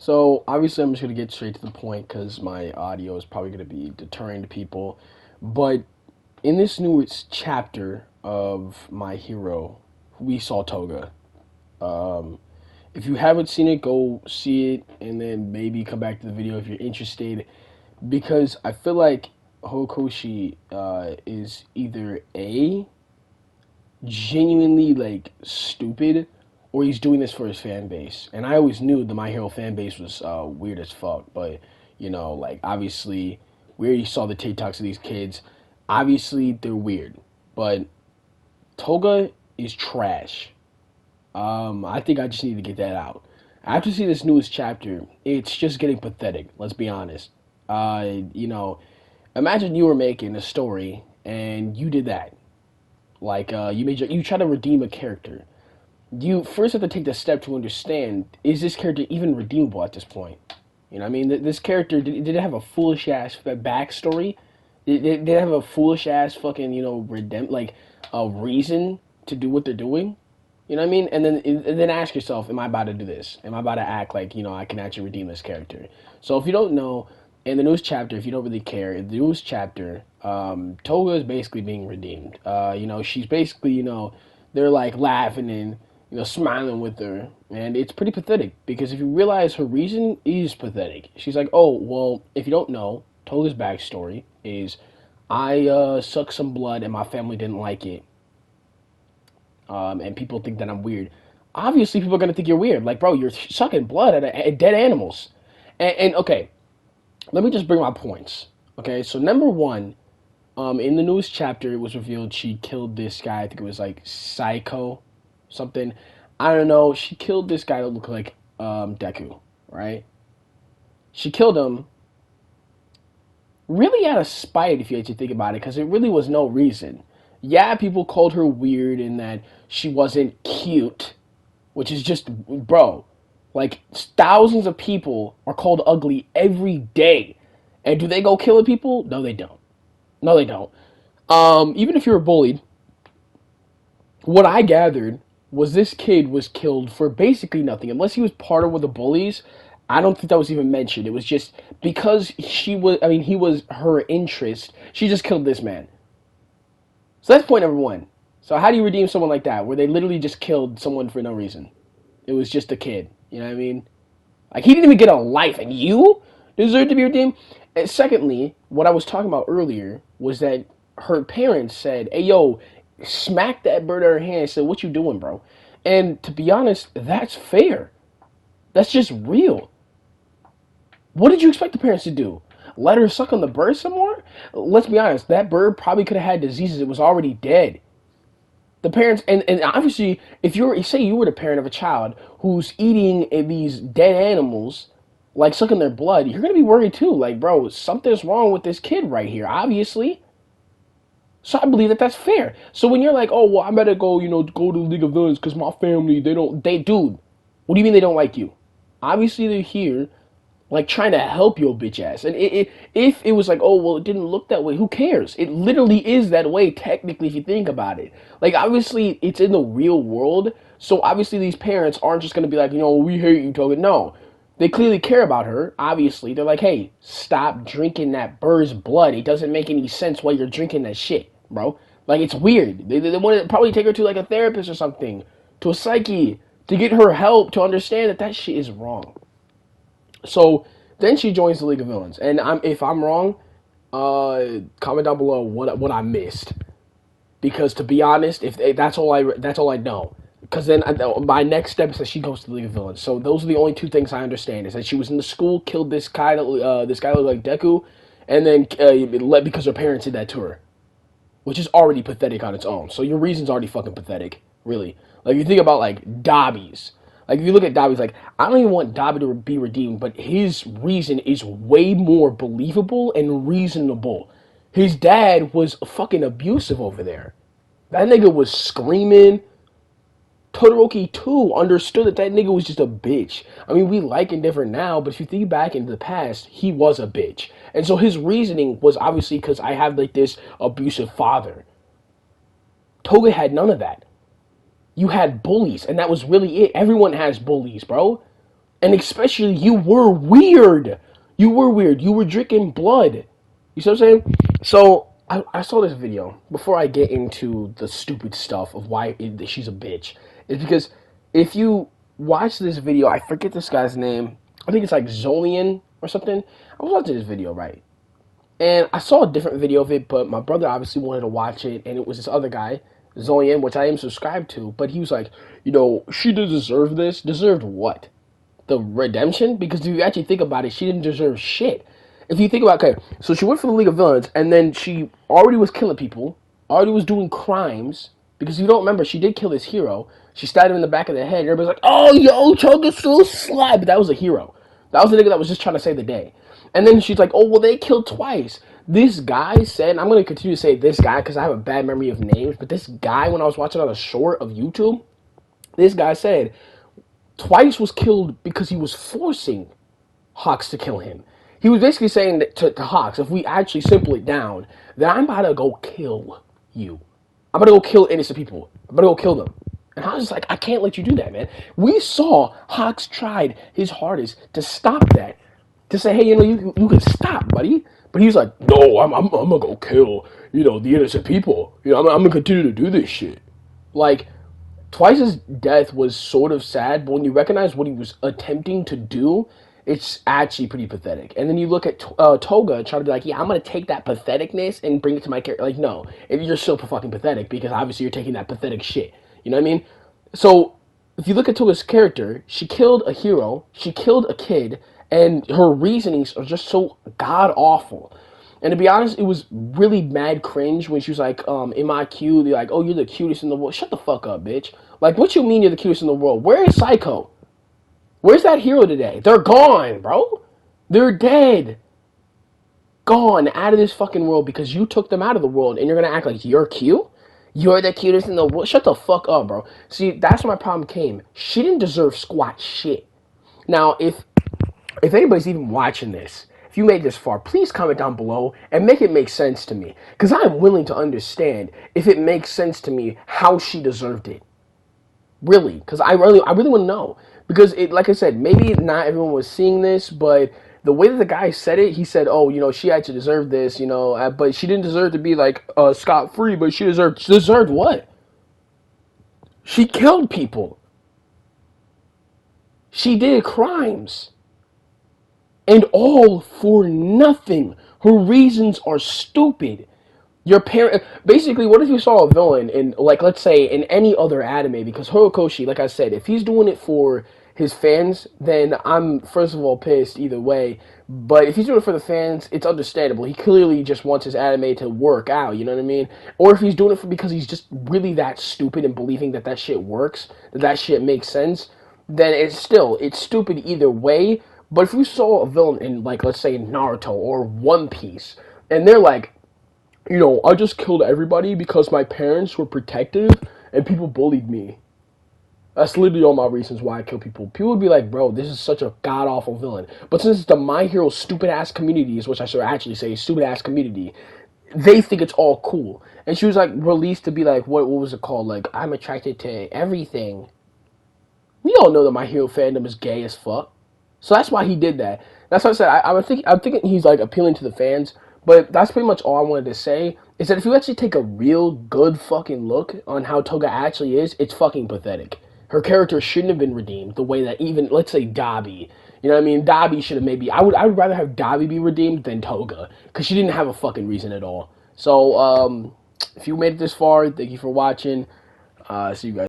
So obviously, I'm just gonna get straight to the point because my audio is probably gonna be deterring to people. But in this newest chapter of My Hero, we saw Toga. Um, if you haven't seen it, go see it, and then maybe come back to the video if you're interested. Because I feel like Hokoshi is either a genuinely like stupid, or he's doing this for his fan base. And I always knew the My Hero fan base was weird as fuck. But like obviously, we already saw the TikToks of these kids. Obviously, they're weird, but Toga is trash. I think I just need to get that out. After seeing this newest chapter, it's just getting pathetic. Let's be honest. Imagine you were making a story and you did that. Like you try to redeem a character. You first have to take the step to understand, is this character even redeemable at this point? You know what I mean? This character, did it have a foolish ass backstory? Did it have a foolish ass fucking, like a reason to do what they're doing? You know what I mean? And then ask yourself, am I about to do this? Am I about to act like, I can actually redeem this character? So if you don't know, in the newest chapter, if you don't really care, in the newest chapter, Toga is basically being redeemed. She's basically, they're like laughing and, smiling with her. And it's pretty pathetic because if you realize her reason is pathetic. She's like, oh, well, if you don't know, Toga's backstory is I sucked some blood and my family didn't like it. And people think that I'm weird. Obviously, people are gonna think you're weird. Like, bro, you're sucking blood at dead animals. And okay, let me just bring my points. Okay, so number one, in the newest chapter, it was revealed she killed this guy. I think it was like Psycho, something. I don't know. She killed this guy that looked like Deku, right? She killed him really out of spite, if you actually think about it, because it really was no reason. Yeah, people called her weird in that she wasn't cute, which is just, bro, like thousands of people are called ugly every day. And do they go killing people? No, they don't. No, they don't. Even if you were bullied, what I gathered was this kid was killed for basically nothing. Unless he was part of one of the bullies, I don't think that was even mentioned. It was just because he was her interest, she just killed this man. So that's point number one. So how do you redeem someone like that, where they literally just killed someone for no reason? It was just a kid. You know what I mean? Like, he didn't even get a life, and you deserve to be redeemed? And secondly, what I was talking about earlier was that her parents said, hey, yo, smack that bird out of her hand and said, what you doing, bro? And to be honest, that's fair. That's just real. What did you expect the parents to do? Let her suck on the bird some more? Let's be honest, that bird probably could have had diseases. It was already dead. The parents, and obviously, if you're, say you were the parent of a child who's eating these dead animals, like sucking their blood, you're going to be worried too. Like, bro, something's wrong with this kid right here, obviously. So I believe that that's fair. So when you're like, oh, well, I better go, go to the League of Villains because my family, dude, what do you mean they don't like you? Obviously, they're here like trying to help your bitch ass. And if it was like, oh well, it didn't look that way, who cares? It literally is that way technically if you think about it. Like, obviously it's in the real world, so obviously these parents aren't just gonna be like, we hate you, Toga. No, they clearly care about her. Obviously, they're like, hey, stop drinking that bird's blood. It doesn't make any sense why you're drinking that shit, bro. Like, it's weird. They want to probably take her to like a therapist or something, to a psyche, to get her help to understand that that shit is wrong. So then she joins the League of Villains, and if I'm wrong, comment down below what I missed. Because to be honest, if that's all I know. Because then my next step is that she goes to the League of Villains. So those are the only two things I understand: is that she was in the school, killed this guy this guy looked like Deku, and then because her parents did that to her, which is already pathetic on its own. So your reason's already fucking pathetic, really. Like, you think about like Dobby's. Like, if you look at Dobby's, like, I don't even want Dobby to be redeemed, but his reason is way more believable and reasonable. His dad was fucking abusive over there. That nigga was screaming. Todoroki, too, understood that nigga was just a bitch. I mean, we like him different now, but if you think back into the past, he was a bitch. And so his reasoning was obviously because I have, like, this abusive father. Toga had none of that. You had bullies, and that was really it. Everyone has bullies, bro. And especially, you were weird. You were weird. You were drinking blood. You see what I'm saying? So, I saw this video before I get into the stupid stuff of why she's a bitch. It's because if you watch this video, I forget this guy's name. I think it's like Zolian or something. I was watching this video, right? And I saw a different video of it, but my brother obviously wanted to watch it, and it was this other guy, Zolian, which I am subscribed to, but he was like, she did deserve this. Deserved what? The redemption? Because if you actually think about it, she didn't deserve shit. If you think about, okay, so she went for the League of Villains, and then she already was killing people, already was doing crimes, because if you don't remember, she did kill this hero. She stabbed him in the back of the head, and everybody's like, oh, yo, Toga's so sly, but that was a hero. That was the nigga that was just trying to save the day. And then she's like, oh, well, they killed twice. This guy said, and I'm going to continue to say this guy, because I have a bad memory of names, but this guy, when I was watching on a short of YouTube, this guy said, twice was killed because he was forcing Hawks to kill him. He was basically saying that to Hawks, if we actually simple it down, that I'm about to go kill you. I'm about to go kill innocent people. I'm about to go kill them. And I was like, I can't let you do that, man. We saw Hawks tried his hardest to stop that. To say, hey, you can stop, buddy. But he's like, no, I'm gonna go kill, the innocent people. I'm gonna continue to do this shit. Like, Twice's death was sort of sad, but when you recognize what he was attempting to do, it's actually pretty pathetic. And then you look at Toga and try to be like, yeah, I'm going to take that patheticness and bring it to my character. Like, no, you're still fucking pathetic because obviously you're taking that pathetic shit. You know what I mean? So, if you look at Toga's character, she killed a hero, she killed a kid, and her reasonings are just so god-awful. And to be honest, it was really mad cringe when she was like, in my queue, they're like, oh, you're the cutest in the world. Shut the fuck up, bitch. Like, what you mean you're the cutest in the world? Where is Psycho? Where's that hero today? They're gone, bro. They're dead. Gone out of this fucking world because you took them out of the world and you're gonna act like you're cute? You're the cutest in the world? Shut the fuck up, bro. See, that's where my problem came. She didn't deserve squat shit. Now, if anybody's even watching this, if you made this far, please comment down below and make it make sense to me. Because I am willing to understand if it makes sense to me how she deserved it. Really. Because I really want to know. Because, like I said, maybe not everyone was seeing this, but the way that the guy said it, he said, oh, she actually deserved this, but she didn't deserve to be, like, scot-free, but she deserved what? She killed people. She did crimes. And all for nothing. Her reasons are stupid. Your parent, basically, what if you saw a villain in, like, let's say, in any other anime? Because Horikoshi, like I said, if he's doing it for his fans, then I'm, first of all, pissed either way. But if he's doing it for the fans, it's understandable. He clearly just wants his anime to work out, you know what I mean? Or if he's doing it for because he's just really that stupid and believing that shit works, that shit makes sense, then it's stupid either way. But if you saw a villain in, like, let's say Naruto or One Piece, and they're like, I just killed everybody because my parents were protective and people bullied me. That's literally all my reasons why I kill people. People would be like, bro, this is such a god-awful villain. But since it's the My Hero stupid-ass communities, which I should actually say stupid-ass community, they think it's all cool. And she was, like, released to be like, what was it called? Like, I'm attracted to everything. We all know that My Hero fandom is gay as fuck. So that's why he did that. That's what I said. I'm thinking he's like appealing to the fans, but that's pretty much all I wanted to say. Is that if you actually take a real good fucking look on how Toga actually is, it's fucking pathetic. Her character shouldn't have been redeemed the way that even, let's say, Dabi. You know what I mean? Dabi should have maybe. I would rather have Dabi be redeemed than Toga because she didn't have a fucking reason at all. So if you made it this far, thank you for watching. See you guys.